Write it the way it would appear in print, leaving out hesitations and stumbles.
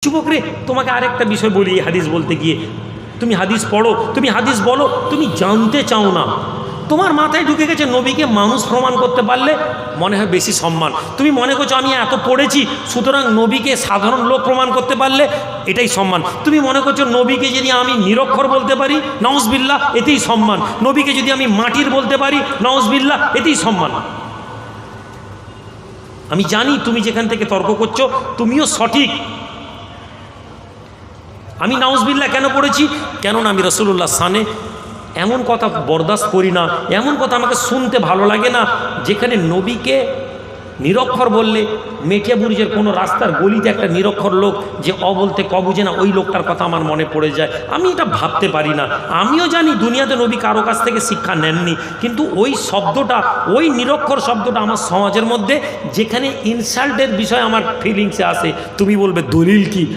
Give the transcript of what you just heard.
যুবক রে, তোমাকে আরেকটা বিষয় বলি এই হাদিস বলতে গিয়ে। তুমি হাদিস পড়ো, তুমি হাদিস বলো, তুমি জানতে চাও না। তোমার মাথায় ঢুকে গেছে নবীকে মানুষ প্রমাণ করতে পারলে মনে হয় বেশি সম্মান। তুমি মনে করছো আমি এত পড়েছি, সুতরাং নবীকে সাধারণ লোক প্রমাণ করতে পারলে এটাই সম্মান। তুমি মনে করছো নবীকে যদি আমি নিরক্ষর বলতে পারি, নাউজুবিল্লাহ, এতেই সম্মান। নবীকে যদি আমি মাটির বলতে পারি, নাউজুবিল্লাহ, এতেই সম্মান। আমি জানি তুমি যেখান থেকে তর্ক করছো তুমিও সঠিক। আমি নাউজুবিল্লাহ কেন পড়েছি? কেননা আমি রাসূলুল্লাহ সানে এমন কথা বরদাস্ত করি না, এমন কথা আমাকে শুনতে ভালো লাগে না যেখানে নবীকে নিরক্ষর বললে মেঠে বুরুজের কোনো রাস্তার গলিতে একটা নিরক্ষর লোক যে বলতে বুঝে না, ওই লোকটার কথা আমার মনে পড়ে যায়। আমি এটা ভাবতে পারি না। আমিও জানি দুনিয়াতে নবী কারো কাছ থেকে শিক্ষা নেননি, কিন্তু ওই শব্দটা, ওই নিরক্ষর শব্দটা আমার সমাজের মধ্যে যেখানে ইনসাল্টের বিষয় আমার ফিলিংসে আসে, তুমি বলবে দলিল কি,